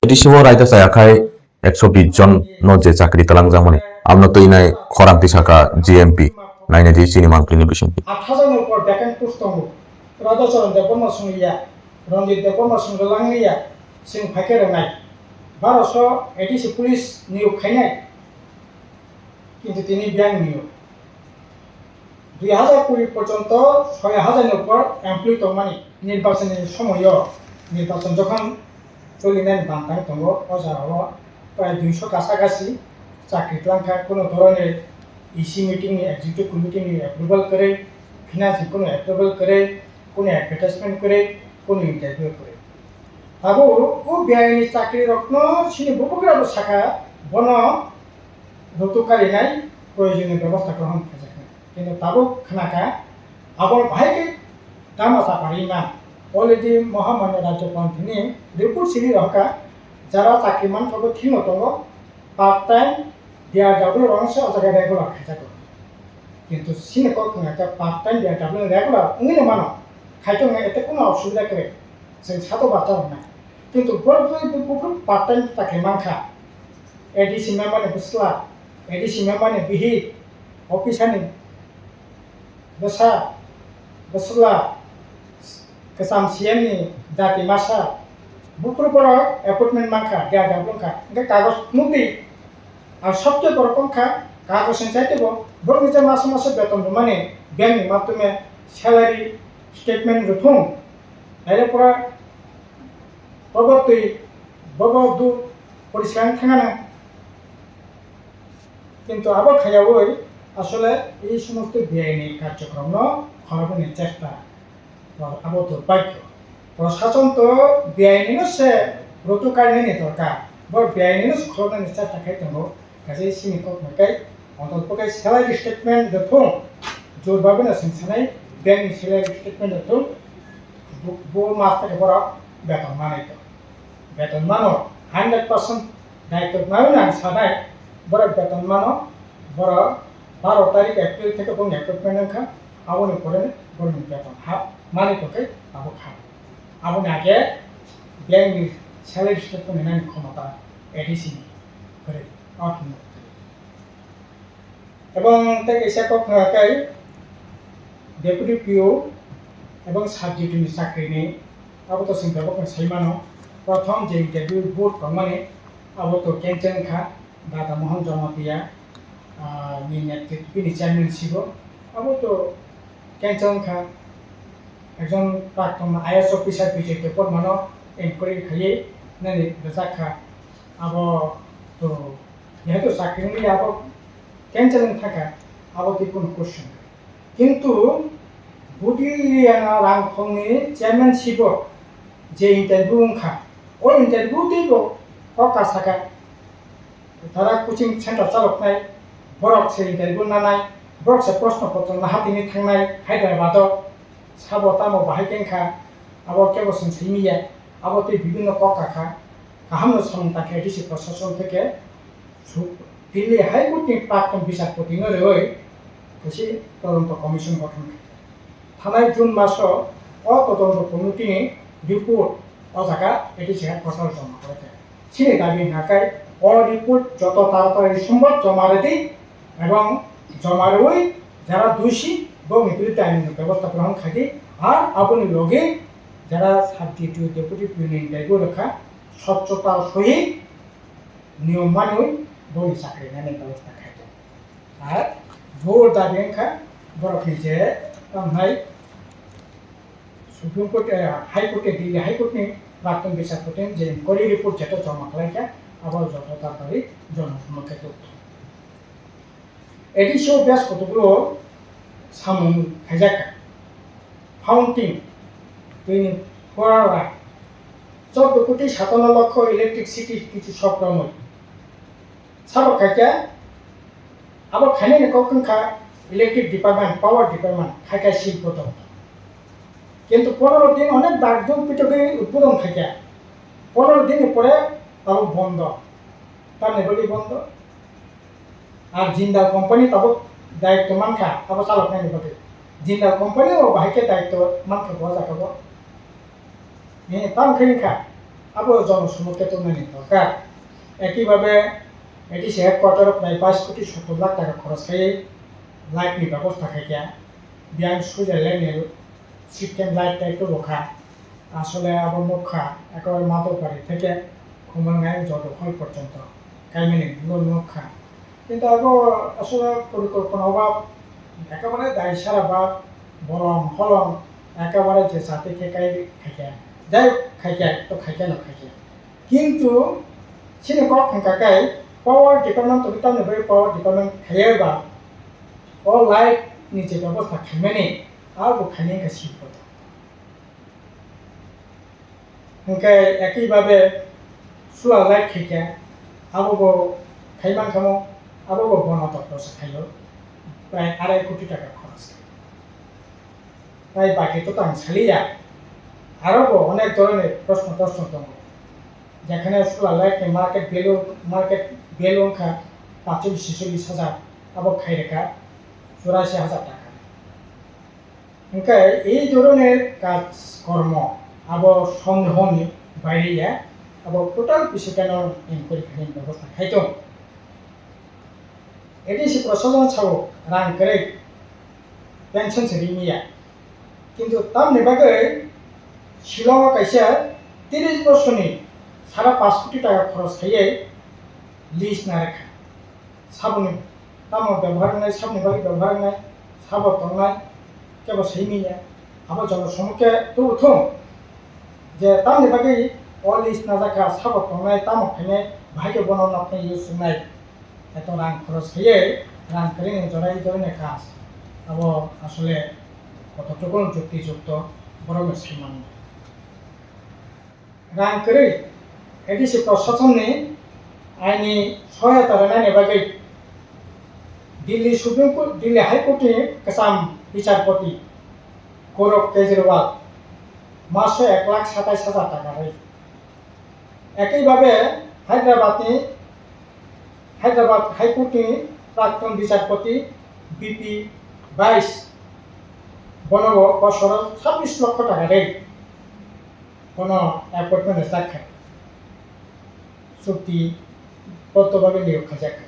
Edisibo raita sayakai 120 John no je chakri talang jamani amno to inai khoranti saka GMP naine di sini mangkini bisin 8,000 উপর vacant post দङ Radhacharan Debbarma সঙ্গিয়া রঞ্জিত দেববর্মা সঙ্গে লাংনিয়া Singh ফাইকে রঙাই 1200 ADC police নিয়োগ খাইনাই কিন্তু তিনি bank নিয়োগ 2020 পর্যন্ত 6,000 উপর employee দংমানি নির্বাচনের সময় নির্বাচন যখন চলিনাই বান্তাং দङ অজারাও প্রায় 200 কাছাকাছি চাকরি লাংখা কোনো ধরনের ইসি মিটিং এক্সিকিউটিভ কমিটিনি অ্যাপ্রুভাল করে ফিনান্সিং কোনো অ্যাপ্রুভাল করে কোনো অ্যাডভার্টাইজমেন্ট করে কোনো ইন্টারভিউ করে আবু ও বেআইনি চাকরি রত্ন সিনি বকুগ্রাব শাখা বন রতুকারি নাই প্রয়োজনীয় ব্যবস্থা গ্রহণ করে কিন্তু তাবো খানাকা আবার ভাইকে দামাসা পারি না অলরেডি মহামান্য রাজ্যপাল তিনি রিপোর্ট সিনি রহকা যারা চাকরি মানফাবো ঠিক দङ পার্ট টাইম DRW রংসে অজায়গা রেগুলার খাইজাগো কিন্তু সিনে কখনাকা পার্ট টাইম DRW রেগুলার উঙ্গিনে মানো খাইতো না এতে কোনো অসুবিধা করে जों সাতো বাচ্চা না কিন্তু বড় পার্ট টাইম চাকরি মানখা এডিসি মেম্বারনি বুসলা এডিসি মেম্বারনি বিহি অফিসারনি বসা বসলা কেসাম সিএমনি জাতি মাসা বুকুর বড় অ্যাপয়েন্টমেন্ট মানখা DRW খা কাগজ নুবি আর সবচেয়ে বড় সংখ্যা কাগজ চাইতে বড় যে মাসে মাসে বেতন মানে ব্যাংকের মাধ্যমে স্যালারি স্টেটমেন্ট রুথুম এর পর প্রবর্তী ববদু পরিষ্কার থাকা না কিন্তু আবার খাইয়াবই আসলে এই সমস্ত বেআইনি কার্যক্রম খরাবের চেষ্টা আবদ্ধ বাক্য প্রশাসন তো বেআইনি সে রতুকারনি দরকার বড় বেআইনি খরাবের চেষ্টা খাইতে गासै सिनिखौ मोनखाय अन्ततपक्षै स्यालारि स्टेटमेन्ट दथुं जरबाबो सोंसानाय बेंकनि स्यालारि स्टेटमेन्ट दथुं बो मास थाखा बरा बेतन मानायतो बेतन मानो 100% दायित्व नायना सानाय बरा बेतन मानो बरा 12 तारिख एप्रिल থেকে बन एप्रुभमेन्ट नखा आबोनि परे बरनि बेतन हाब मानायतोकै आबो खा आबोनि आगे बेंकनि स्यालारि स्टेटमेन्ट नायनो क्षमता एडिसिनि करे এবং তাকে সেকাই ডেপুটি পিও এবং সাবডিভিশন চাকরিনি আবত সিংহাবক সাইমানো প্রথম যে ইন্টারভিউ বোর্ড মানে আবত ক্যান্সেল খা দাদা মোহন জমাতিয়া নি নেতৃত্বনি চেয়ারম্যানশিপ আবত ক্যান্সেল খা একজন প্রাক্তন আইএস অফিসার বিজয় পেপার মানো এনকোয়ারি খাইয়ে নানি রেজাখা আব তো যেহেতু চাকরি নিয়ে আবার ক্যান্সেলিং থাকা আবার কোনো কোশ্চেন কিন্তু বুদিয়ানা রাংখংনি চেয়ারম্যানশিপ যে ইন্টারভিউ খা ও ইন্টারভিউ দিব ককা সাকা তারা কোচিং সেন্টার চালকনাय বরক সে ইন্টারভিউ নানাय বরক সে প্রশ্নপত্র নাহাতিনি থাंनाय হায়দ্রাবাদ সাবো তামো বাহাইকেনখা আবার কেবসন সেইমিয়া আবার বিভিন্ন ককা খা কাহামনো সমতাকে ডিসি প্রশাসন থেকে দিল্লি হাইকোর্টনি প্রাক্তন বিচারপতি নরই এসে তদন্ত কমিশন গঠন থানায় জুন মাস তদন্ত কমিটিনি রিপোর্ট অজাকা এডিসি হেডকোয়ার্টার জমা করে সিনে দাবি নাকায় রিপোর্ট যত তাড়াতাড়ি সম্ভব জমা রেদি এবং জমা রই যারা দোষী এবং বিরুদ্ধে আইনি ব্যবস্থা গ্রহণ খাইদি আর আপনি লগে যারা সাবডিভিউ ডেপুটি পিওনি ইন্টারভিউ রেখা স্বচ্ছতার সহিত নিয়ম মানি বড়ি চাকরি নেওয়ার ব্যবস্থা খাইতো আর জোর দাবি খা বরফনি যে তাই সুপ্রিম কোর্ট হাইকোর্টে দিল্লি হাইকোর্টনি প্রাক্তন বিচারপতি যে ইনকোয়ারি রিপোর্ট যেটা জমা করাইকা আবার যত তাড়াতাড়ি জনসম্মুখে তথ্য এডিসিও বেশ কতগুলো সামুন খাইজাকা ফাউন্টিং তিনি ফোয়ারা 14,57,00,000 ইলেকট্রিসিটি কিছু সক্রমণ সাবক খাইকা আবার খাইনে কখনখা ইলেকট্রিক ডিপার্টমেন্ট পাওয়ার ডিপার্টমেন্ট খাইকা শিল্প দপ্তর কিন্তু 15 দিন অনেক দাগজন পিটকে উদ্বোধন খাইকা 15 দিন পরে তাও বন্ধ তার নেবলি বন্ধ আর জিন্দাল কোম্পানি তাও দায়িত্ব মানখা আবার চালক নাই নেবলি জিন্দাল কোম্পানি ও ভাইকে দায়িত্ব মানখা বজা খাবো তাম খাইখা আবো জনসমক্ষে তো নেই দরকার একইভাবে এডিসি হেডকোয়ার্টারে প্রায় 22,70,00,000 টাকা খরচ খাই লাইটনি ব্যবস্থা খাইয়া বিয়ান সুইজারল্যান্ডের সিস্টেম লাইটটা একটু রক্ষা আসলে আবার মুখা একেবারে মাদকবাড়ি থেকে কুমলগাঁয়ের জলদখল পর্যন্ত কাইমিনি মুখা কিন্তু আবার আসলে পরিকল্পনা অভাব একেবারে দায় সারা বা বলম হলম একেবারে যে জাতি খেকাই খাইকে যাই হোক খাইকে তো খাইকে না খাইকে কিন্তু সিনে কক খাইকাই পাওয়ার ডিপার্টমেন্ট তো বিতাম নেবে পাওয়ার ডিপার্টমেন্ট খাইয়েবা ও লাইট নিচে ব্যবস্থা খাইমেনি আর খাইনে গাছি কথা ओंखाय একইভাবে सुला लाइट खेके आबो खाइमान खामो आबो बनतत्व खाइयो प्राय 2.5 কোটি টাকা খরচ তাই বাকি তো তাং ছালিয়া আরো অনেক ধরনের প্রশ্ন দং যেখানে सुला लाइट মার্কেট ভ্যালু অঙ্কা 45,000 আবো খাইরেকা 84,000 টাকা ओंखाय এই ধরনের কাজ কর্ম আবো সন্দেহনি বাইরে আবো টোটাল বিষয়টা ইনকোয়ারি খানি ব্যবস্থা খাইতো এডিসি প্রশাসন ছাড়ো রাং করে পেনশন সেরিমিয়া কিন্তু তার নেবাগে শিলংও কাইসা 30 বছরনি 5.5 কোটি টাকা খরচ খাইয়ে লিস্ট না রাখা সাবনি তাম ব্যবহার নাই সাবনি বাকি ব্যবহার নাই সাব তংনাই কেবল সেইমিয়া আবো জনসমক্ষে তো উঠো যে তামনি বাকি অল লিস্ট না রাখা সাব তংনাই তাম খাইনে ভাইকে বনানো আপনি ইউজ নাই এত রাং খরচ খাইয়ে রাং করে জড়াই ধরনের কাজ আবো আসলে কতটুকু যুক্তিযুক্ত বড় মুসলমান রাং করে এডিসি প্রশাসনে আইনি সহায়তা রানায় বাকি দিল্লি সুপ্রিম কোর্ট দিল্লি হাইকোর্টে কাসাম বিচারপতি গৌরব কেজরিওয়াল মাসে 1,27,000 টাকা হয় একইভাবে হায়দ্রাবাদ হাইকোর্টে প্রাক্তন বিচারপতি বিপি 22 বনব বছর 26 লক্ষ টাকা দেয় কোনো অ্যাপয়েন্টমেন্টে দেখা চুক্তি বদ্ধভাবে নিয়োগ খাজাকা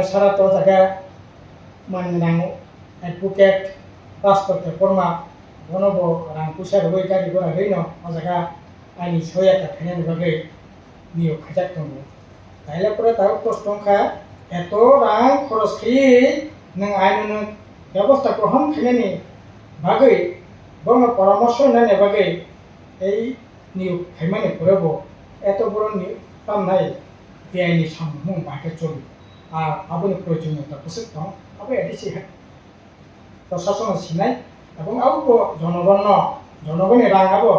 এছাড়া তো জায়গা মাননাং অ্যাডভোকেট পাসপোর্টে ফর্মা বনব রাং পুষার হয়ে গাড়ি ঘোড়া হইন ও জায়গা আইনি সহায়তা খাইনার বাকে নিয়োগ খাজাক দङ তাইলে পরে তার প্রশ্নখা এত রাং খরচ খেয়ে নং আইন ব্যবস্থা গ্রহণ খাইনানি বাকে বর্ণ পরামর্শ নানি বাকে এই নিয়োগ খাইমানি পরেব এত বড় কাম নাই বেআইনি সামনে বাকে চলি আর আবনি প্রয়োজনীয়তা বসে দं আবো এডিসি প্রশাসন সিনাই এবং আবো জনগণের রাং আবো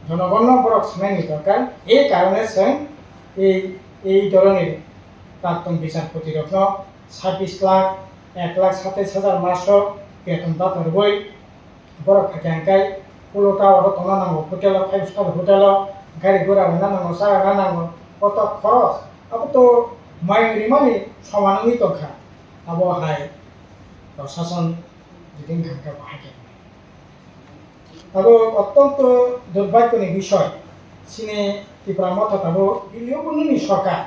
জনগণ বড় সিনাইনি দরকার এই কারণে जों এই ধরনের প্রাক্তন বিচারপতি রত্ন 26 লাখ 1,27,000 মাসক বেতন দাতার বই বড় খাইকাঙ্কাই পুলোটা ওর তোলা নাঙ্গো হোটেল 5 স্টার হোটেল গাড়ি ঘোড়া রান্না নাঙ্গো সারা রান্না নাঙ্গো কত খরচ আবো তো মাইনি মানে সমানই দরকার আবো হাই প্রশাসন যেদিন ঘাটে বাহাকে আবো অত্যন্ত দুর্ভাগ্যজনক বিষয় সিনে ত্রিপুরা মতো তাবো দিল্লিও বন্ধুনি সরকার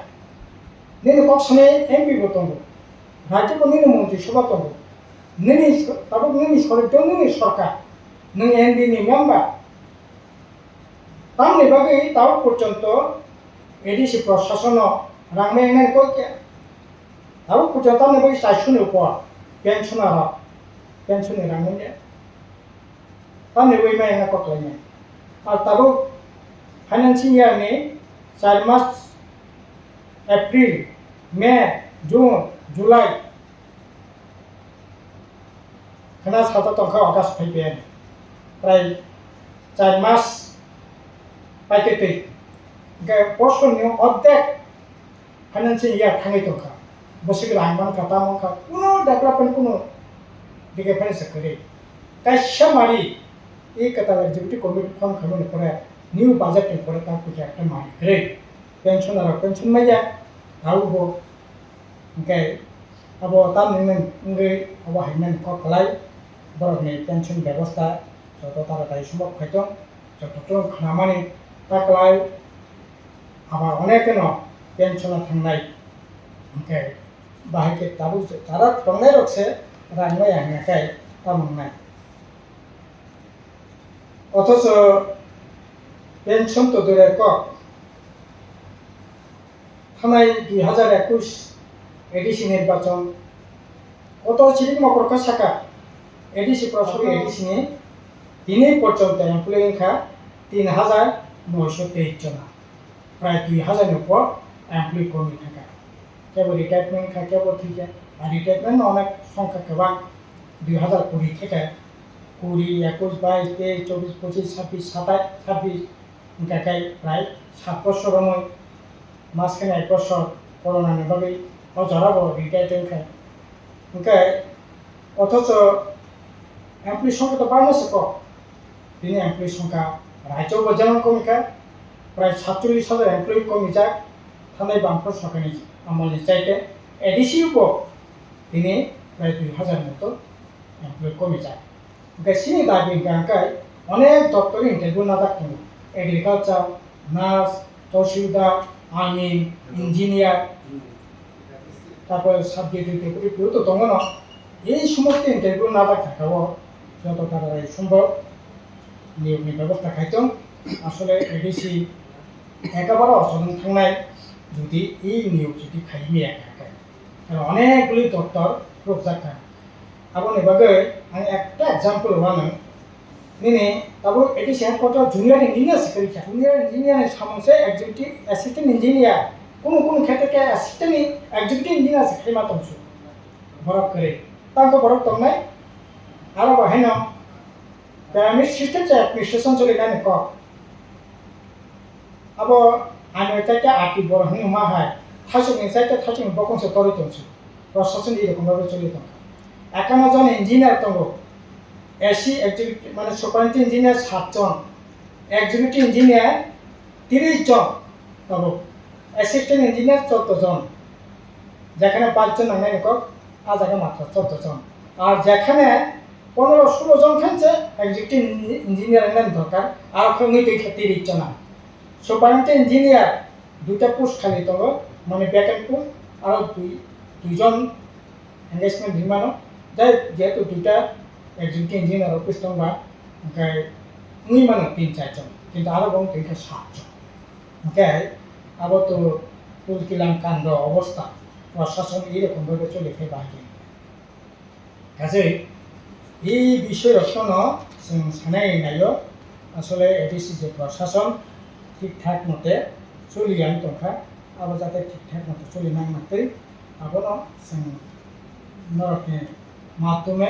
নিনে কখনে এমপি বতঙ্গ রাজ্য বন্ধুনি মন্ত্রিসভা তঙ্গ নিনি তাবো নিনি সরকার নং এনডি নি মেম্বার তামনি বাকি তাও পর্যন্ত এডিসি প্রশাসন রাংমেন কইকে তাও পর্যন্ত তামনি বাকি 400 উপর পেনশনের রাংমেন তামনি বই মেনা কতলাইনে আর তাবো ফাইন্যান্সিয়াল ইয়ার নি 4 মাস এপ্রিল মে জুন জুলাই খানা সাতা তংখা আগস্ট ফাইবেন প্রায় 4 মাস পাইতে বছরনি অর্ধেক ফাইন্যান্সিয়াল ইয়ার থাঙাই তংখা বসে রাংমান কাটা মংখা কোনো ডেভেলপমেন্ট কোনো দিকে ফাইন্যান্স করে কাইসা মারি এই কথা এক্সিকিউটিভ কমিটি ফর্ম খামনে পরে নিউ বাজেট পরে তার কিছু একটা মারি করে পেনশন মাইয়া রাউবো ওকে আবো তার নিনে আবো হাইমেন কলাই বড় পেনশন ব্যবস্থা যত তাড়াতাড়ি সম্ভব হয়তো যতটুকু খামানি তাকলাই আবার অনেকেনো পেনশনে थांनाय ओमफ्राय बाहायके दाबो तारा थांनाय रखसे रांनाय हाङाखाय तामोंनाय অথচ পেনশন তো দূরের কক थांनाय 2021 এডিসি নির্বাচন কত সিরিক মকরকা শাখা এডিসি প্রসঙ্গে এডিসিনি দিনে পর্যন্ত এমপ্লয়ি সংখ্যা 3,923 জন প্রায় 2,000 উপর এমপ্লয়ি কর্মী থাকা কেবল রিটায়ারমেন্ট খা কেবল থেকে আর রিটায়ারমেন্ট অনেক সংখ্যা গোबां 2020 থেকে 20, 21, 22, 23, 24, 25, 26, 27, 26 গাকাই প্রায় 7 বছর মাঝখানে 1 বছর করোনাनि बागै हजाराबो রিটায়ারমেন্ট খা ओमफ्राय অথচ এমপ্লয়ি সংখ্যা তো বাড়ছে কম দিনে এমপ্লয়ি সংখ্যা রাজ্যও যেমন কমিকা প্রায় 47,000 এমপ্লয়ি কমি যাক थानाय বামফ্রন্ট সরকারनि আমলनि চাইতে এডিসিও দিনে প্রায় 2,000 মতো এমপ্লয়ি কমি যায় ओमफ्राय सिनि दाबि गांखाय अनेक दप्तरी इन्टारभिउ नाजादों agriculture nurse tehsildar army engineer তারপর সাবজেক্ট ডিউটি তো দङ না এই সমস্ত ইন্টারভিউ নাজাদ থাকাও যত তাড়াতাড়ি সম্ভব নিয়োগनि ব্যবস্থা খাইতো আসলে এডিসি একেবারে অসাধারণ थांनाय যদি এই নিয়োগ যদি খাইমি একাকায় কারণ অনেকগুলি দপ্তর প্রজাকা আবনি বাগে আমি একটা एग्जांपल হলানো নিনে তারপর ADC headquarter junior engineer secretary junior ইঞ্জিনিয়ারের সামনে এক্সিকিউটিভ অ্যাসিস্ট্যান্ট ইঞ্জিনিয়ার কোন ক্ষেত্রে অ্যাসিস্ট্যান্ট এক্সিকিউটিভ ইঞ্জিনিয়ার খাইমা দंसो বরফ করে তাকে বরফ দंनाय आरो बाहायनो pyramid system चे एडमिनिस्ट्रेशन चलिनाय क अब आनो ताके आटि बरहनि मा हाय थासनि साइते थासनि बकंसे तरि दंसो प्रशासन इ रकम भाबे चलि दं 51 জন ইঞ্জিনিয়ার दङ एसि एग्जिकिउटिव माने सुपारिनटेन्डेन्ट इन्जिनियार 7 জন एग्जिकिउटिव इन्जिनियार 30 জন दङ অ্যাসিস্ট্যান্ট ইঞ্জিনিয়ার 14 জন যেখানে 5 জন নামে নিকক আ জায়গা মাত্র 14 জন আর যেখানে 15-16 জন খানছে এক্সিকিউটিভ ইঞ্জিনিয়ার এর দরকার আর খঙ্গি দুই ক্ষেত্রে 30 জন সুপারিনটেন্ডেন্ট ইঞ্জিনিয়ার দুইটা পোস্ট খালি দङ মানে ভ্যাকেন্ট পোস্ট আর দুইজন এনগেজমেন্ট বিমানো যাই যেহেতু দুইটা এক্সিকিউটিভ ইঞ্জিনিয়ার অফিস দংবা ओमफ्राय उनी मानो 3-4 জন কিন্তু আরো বং দুইটা 7 জন ओमफ्राय अब तो তুলকিলাম কাণ্ড অবস্থা প্রশাসন এরকম ভাবে চলে ফেবাকে কাজে এই বিষয় রচনা সানাই নাইও আসলে এডিসি যে প্রশাসন ঠিকঠাক মতে চলিয়ান দंखा আবার যাতে ঠিকঠাক মতে চলি নাংনাতে আবনো নরকে মাধ্যমে